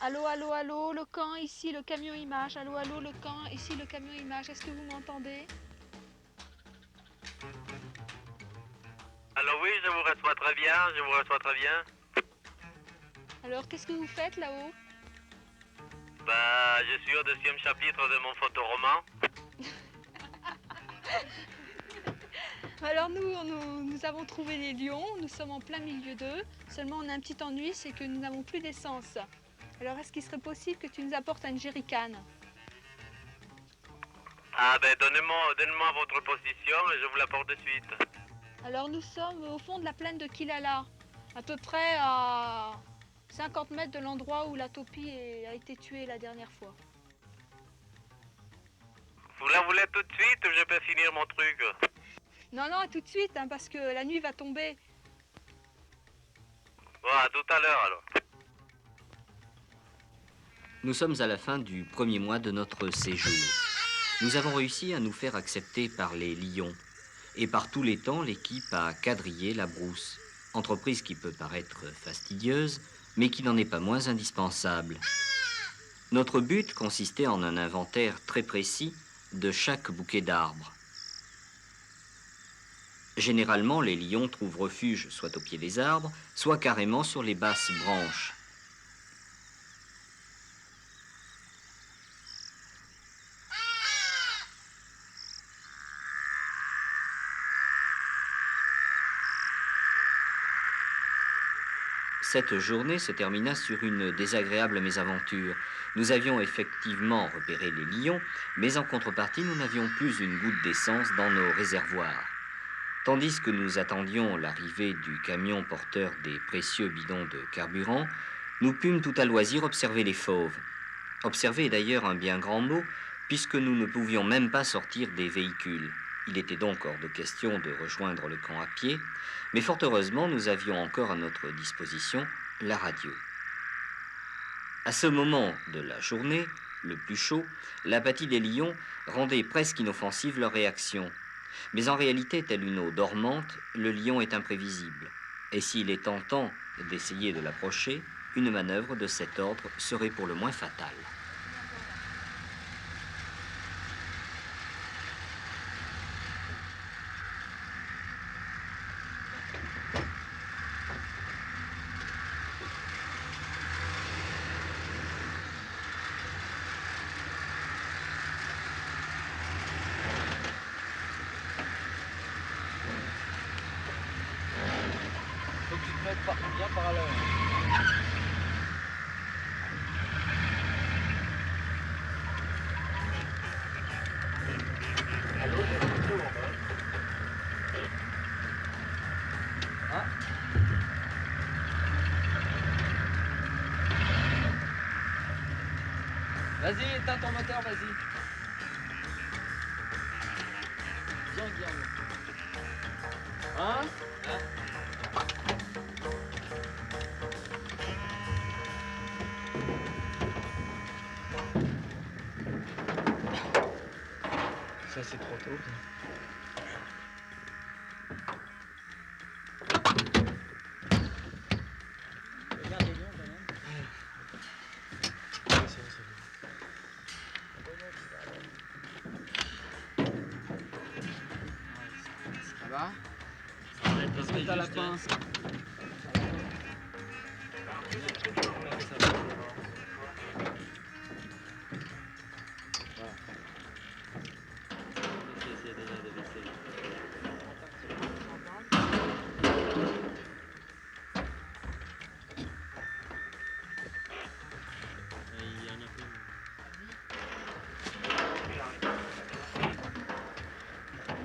Allô, allô, allô, le camp, ici le camion image. Allô, allô, le camp, ici le camion image. Est-ce que vous m'entendez? Alors oui, je vous reçois très bien, je vous reçois très bien. Alors, qu'est-ce que vous faites là-haut? Bah, je suis au deuxième chapitre de mon photoroman. Alors nous avons trouvé les lions, nous sommes en plein milieu d'eux. Seulement, on a un petit ennui, c'est que nous n'avons plus d'essence. Alors, est-ce qu'il serait possible que tu nous apportes un jerrycan? Ah ben, donnez-moi votre position et je vous l'apporte de suite. Alors, nous sommes au fond de la plaine de Kilala, à peu près à 50 mètres de l'endroit où la taupi a été tuée la dernière fois. Vous la voulez tout de suite ou je peux finir mon truc? Non, non, à tout de suite, hein, parce que la nuit va tomber. Bon, à tout à l'heure alors. Nous sommes à la fin du premier mois de notre séjour. Nous avons réussi à nous faire accepter par les lions. Et par tous les temps, l'équipe a quadrillé la brousse. Entreprise qui peut paraître fastidieuse, mais qui n'en est pas moins indispensable. Notre but consistait en un inventaire très précis de chaque bouquet d'arbres. Généralement, les lions trouvent refuge soit au pied des arbres, soit carrément sur les basses branches. Cette journée se termina sur une désagréable mésaventure. Nous avions effectivement repéré les lions, mais en contrepartie, nous n'avions plus une goutte d'essence dans nos réservoirs. Tandis que nous attendions l'arrivée du camion porteur des précieux bidons de carburant, nous pûmes tout à loisir observer les fauves. Observer est d'ailleurs un bien grand mot, puisque nous ne pouvions même pas sortir des véhicules. Il était donc hors de question de rejoindre le camp à pied, mais fort heureusement, nous avions encore à notre disposition la radio. À ce moment de la journée, le plus chaud, l'apathie des lions rendait presque inoffensive leur réaction. Mais en réalité, telle une eau dormante, le lion est imprévisible. Et s'il est tentant d'essayer de l'approcher, une manœuvre de cet ordre serait pour le moins fatale. Faut que tu te mettes bien par là. Ah. Vas-y, éteins ton moteur, vas-y. Viens, Guillaume. Hein? Ça, c'est trop tôt. Regarde les lions, quand même. Ça va? Est-ce que t'as la pince?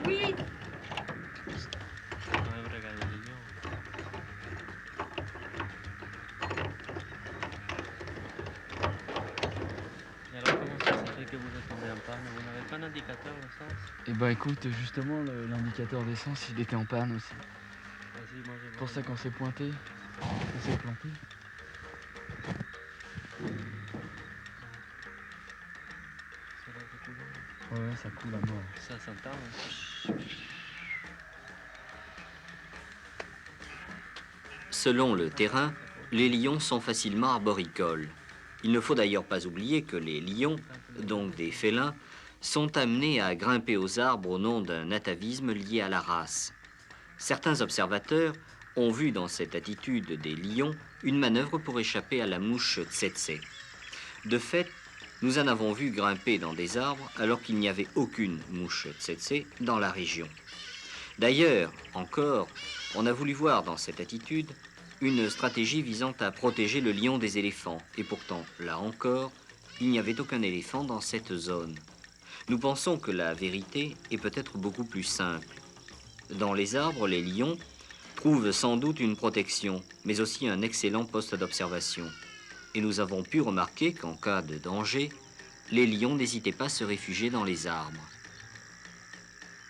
Oui. Et alors comment ça se fait que vous êtes tombé en panne? Vous n'avez pas d'indicateur d'essence? Eh bah écoute, justement, l'indicateur d'essence, il était en panne aussi. Vas-y, moi je C'est pour ça qu'on s'est pointé, on s'est planté. C'est là que tu vois. Ouais, ça coule à mort. Ça s'entend. Hein. Selon le terrain, les lions sont facilement arboricoles. Il ne faut d'ailleurs pas oublier que les lions, donc des félins, sont amenés à grimper aux arbres au nom d'un atavisme lié à la race. Certains observateurs ont vu dans cette attitude des lions une manœuvre pour échapper à la mouche tsetse. De fait, nous en avons vu grimper dans des arbres alors qu'il n'y avait aucune mouche tsetse dans la région. D'ailleurs, encore, on a voulu voir dans cette attitude une stratégie visant à protéger le lion des éléphants. Et pourtant, là encore, il n'y avait aucun éléphant dans cette zone. Nous pensons que la vérité est peut-être beaucoup plus simple. Dans les arbres, les lions trouvent sans doute une protection, mais aussi un excellent poste d'observation. Et nous avons pu remarquer qu'en cas de danger, les lions n'hésitaient pas à se réfugier dans les arbres.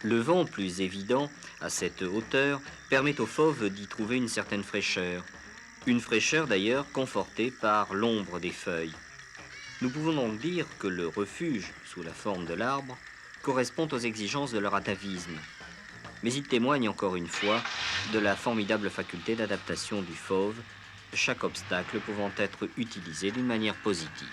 Le vent plus évident, à cette hauteur, permet aux fauves d'y trouver une certaine fraîcheur. Une fraîcheur d'ailleurs confortée par l'ombre des feuilles. Nous pouvons donc dire que le refuge, sous la forme de l'arbre, correspond aux exigences de leur atavisme. Mais il témoigne encore une fois de la formidable faculté d'adaptation du fauve, chaque obstacle pouvant être utilisé d'une manière positive.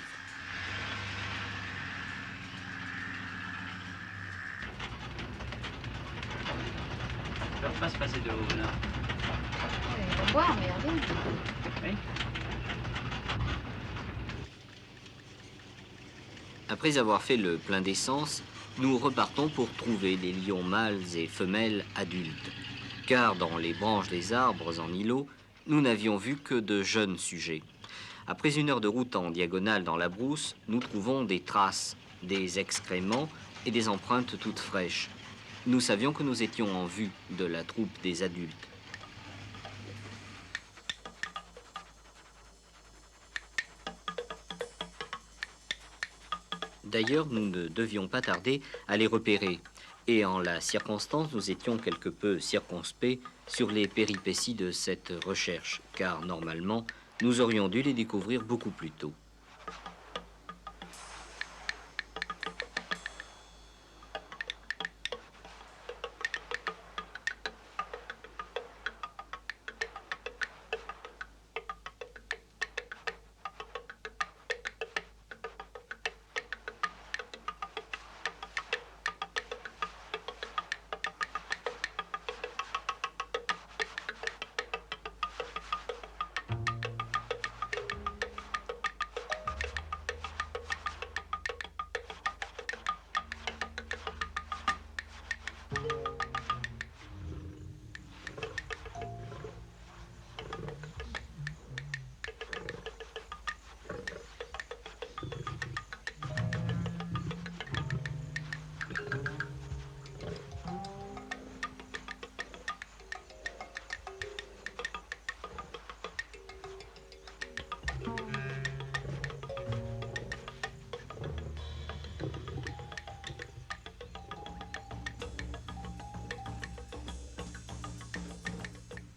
On ne peut pas se passer de haut là. On va voir, mais regardez. Oui. Après avoir fait le plein d'essence, nous repartons pour trouver les lions mâles et femelles adultes. Car dans les branches des arbres en îlot, nous n'avions vu que de jeunes sujets. Après une heure de route en diagonale dans la brousse, nous trouvons des traces, des excréments et des empreintes toutes fraîches. Nous savions que nous étions en vue de la troupe des adultes. D'ailleurs, nous ne devions pas tarder à les repérer. Et en la circonstance, nous étions quelque peu circonspects sur les péripéties de cette recherche, car normalement, nous aurions dû les découvrir beaucoup plus tôt.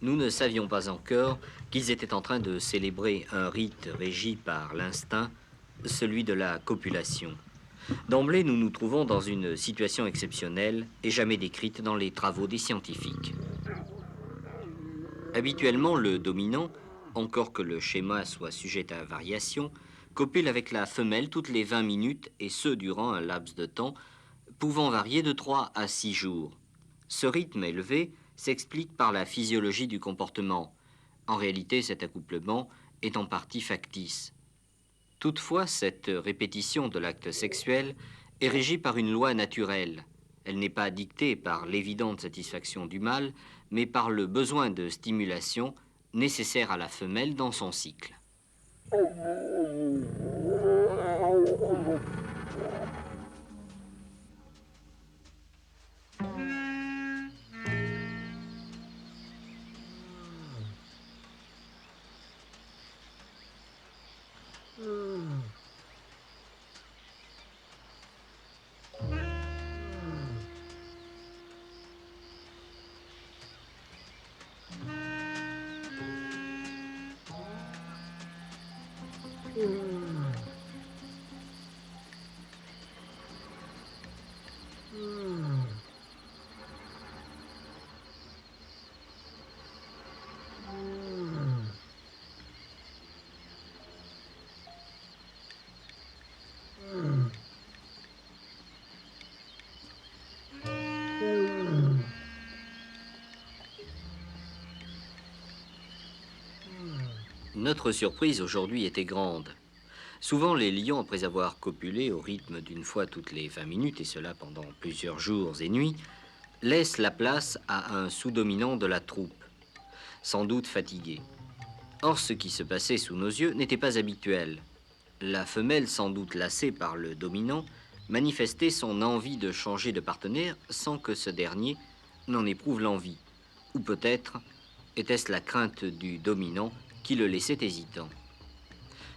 Nous ne savions pas encore qu'ils étaient en train de célébrer un rite régi par l'instinct, celui de la copulation. D'emblée, nous nous trouvons dans une situation exceptionnelle et jamais décrite dans les travaux des scientifiques. Habituellement, le dominant, encore que le schéma soit sujet à variation, copule avec la femelle toutes les 20 minutes et ce durant un laps de temps pouvant varier de 3 à 6 jours. Ce rythme élevé s'explique par la physiologie du comportement. En réalité, cet accouplement est en partie factice. Toutefois, cette répétition de l'acte sexuel est régie par une loi naturelle. Elle n'est pas dictée par l'évidente satisfaction du mâle, mais par le besoin de stimulation nécessaire à la femelle dans son cycle. Notre surprise aujourd'hui était grande. Souvent, les lions, après avoir copulé au rythme d'une fois toutes les 20 minutes, et cela pendant plusieurs jours et nuits, laissent la place à un sous-dominant de la troupe, sans doute fatigué. Or, ce qui se passait sous nos yeux n'était pas habituel. La femelle, sans doute lassée par le dominant, manifestait son envie de changer de partenaire sans que ce dernier n'en éprouve l'envie. Ou peut-être était-ce la crainte du dominant qui le laissait hésitant.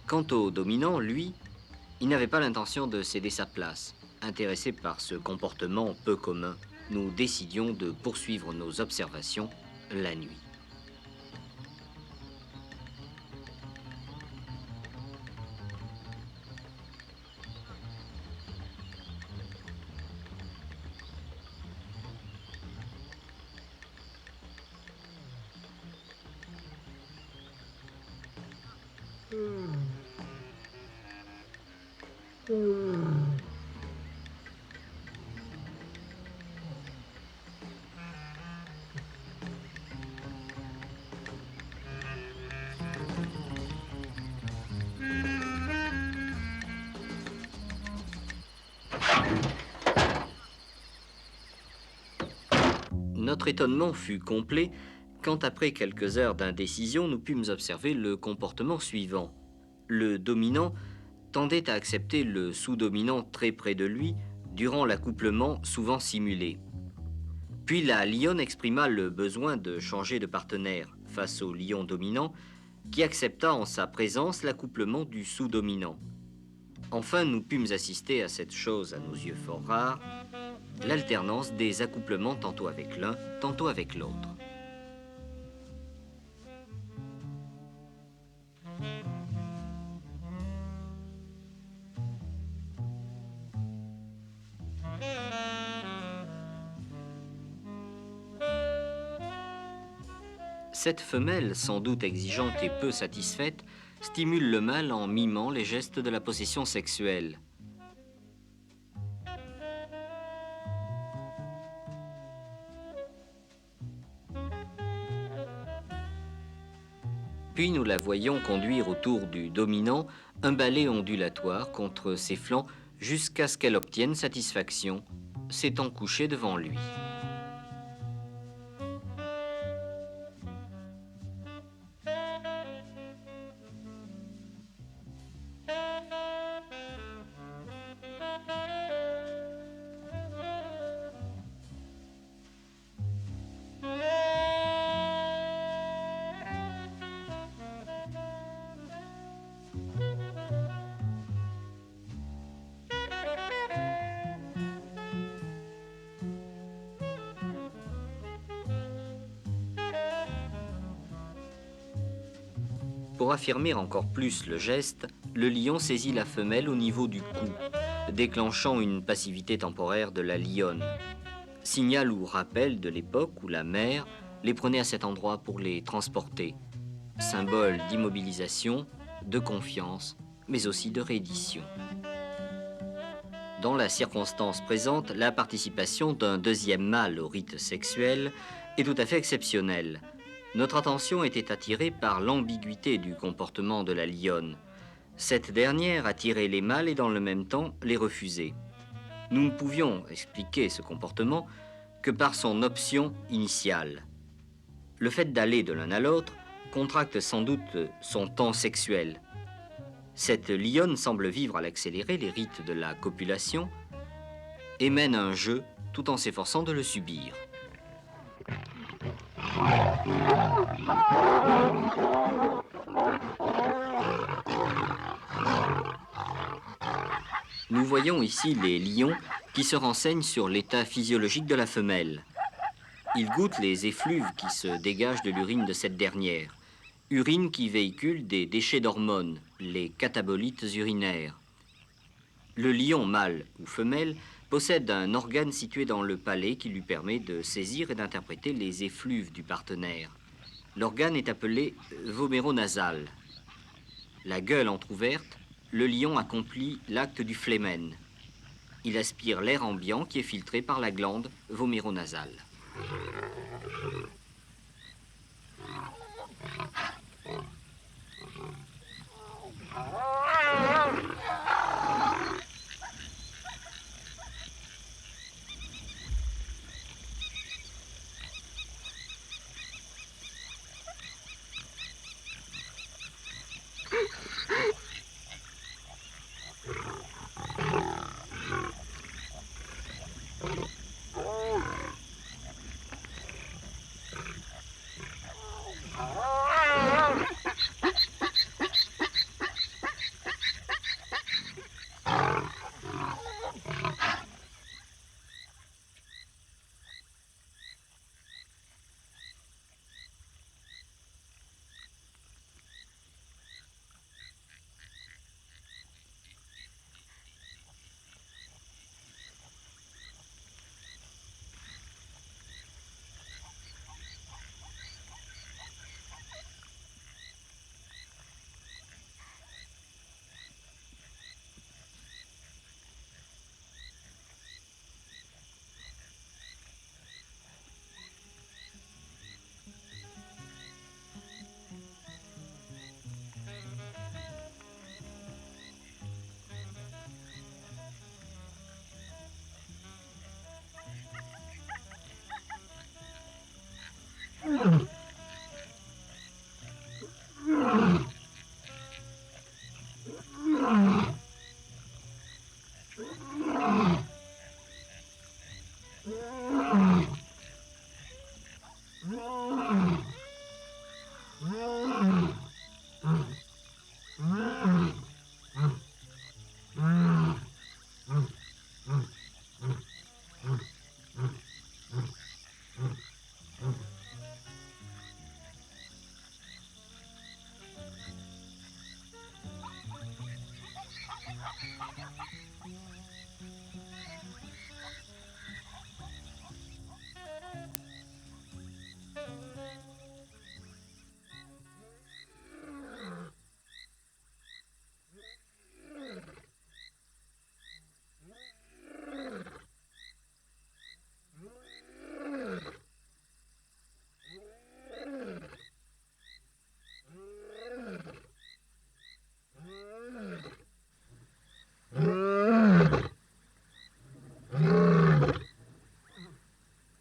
Quant au dominant, lui, il n'avait pas l'intention de céder sa place. Intéressé par ce comportement peu commun, nous décidions de poursuivre nos observations la nuit. Notre étonnement fut complet quand, après quelques heures d'indécision, nous pûmes observer le comportement suivant. Le dominant tendait à accepter le sous-dominant très près de lui durant l'accouplement souvent simulé. Puis la lionne exprima le besoin de changer de partenaire face au lion dominant qui accepta en sa présence l'accouplement du sous-dominant. Enfin, nous pûmes assister à cette chose à nos yeux fort rare, l'alternance des accouplements tantôt avec l'un, tantôt avec l'autre. Cette femelle, sans doute exigeante et peu satisfaite, stimule le mâle en mimant les gestes de la possession sexuelle. Puis nous la voyons conduire autour du dominant un balai ondulatoire contre ses flancs jusqu'à ce qu'elle obtienne satisfaction, s'étant couchée devant lui. Pour affirmer encore plus le geste, le lion saisit la femelle au niveau du cou, déclenchant une passivité temporaire de la lionne. Signal ou rappel de l'époque où la mère les prenait à cet endroit pour les transporter. Symbole d'immobilisation, de confiance, mais aussi de reddition. Dans la circonstance présente, la participation d'un deuxième mâle au rite sexuel est tout à fait exceptionnelle. Notre attention était attirée par l'ambiguïté du comportement de la lionne. Cette dernière attirait les mâles et dans le même temps les refusait. Nous ne pouvions expliquer ce comportement que par son option initiale. Le fait d'aller de l'un à l'autre contracte sans doute son temps sexuel. Cette lionne semble vivre à l'accéléré les rites de la copulation et mène un jeu tout en s'efforçant de le subir. Nous voyons ici les lions qui se renseignent sur l'état physiologique de la femelle. Ils goûtent les effluves qui se dégagent de l'urine de cette dernière, urine qui véhicule des déchets d'hormones, les catabolites urinaires. Le lion mâle ou femelle possède un organe situé dans le palais qui lui permet de saisir et d'interpréter les effluves du partenaire. L'organe est appelé voméronasal. La gueule entr'ouverte, le lion accomplit l'acte du phlémène. Il aspire l'air ambiant qui est filtré par la glande voméronasale.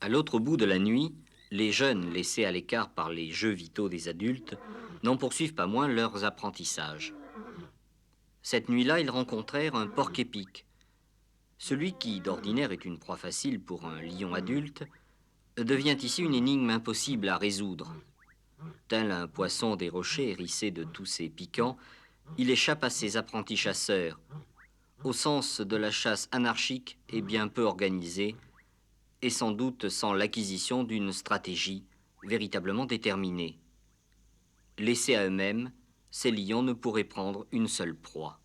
l'autre bout de la nuit, les jeunes, laissés à l'écart par les jeux vitaux des adultes, n'en poursuivent pas moins leurs apprentissages. Cette nuit-là, ils rencontrèrent un porc-épic. Celui qui, d'ordinaire, est une proie facile pour un lion adulte, devient ici une énigme impossible à résoudre. Tel un poisson des rochers hérissé de tous ses piquants, il échappe à ses apprentis chasseurs, au sens de la chasse anarchique et bien peu organisée, et sans doute sans l'acquisition d'une stratégie véritablement déterminée. Laissés à eux-mêmes, ces lions ne pourraient prendre une seule proie.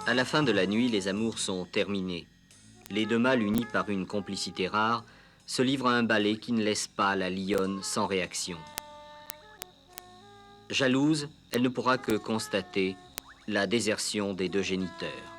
À la fin de la nuit, les amours sont terminés. Les deux mâles, unis par une complicité rare, se livrent à un balai qui ne laisse pas la lionne sans réaction. Jalouse, elle ne pourra que constater la désertion des deux géniteurs.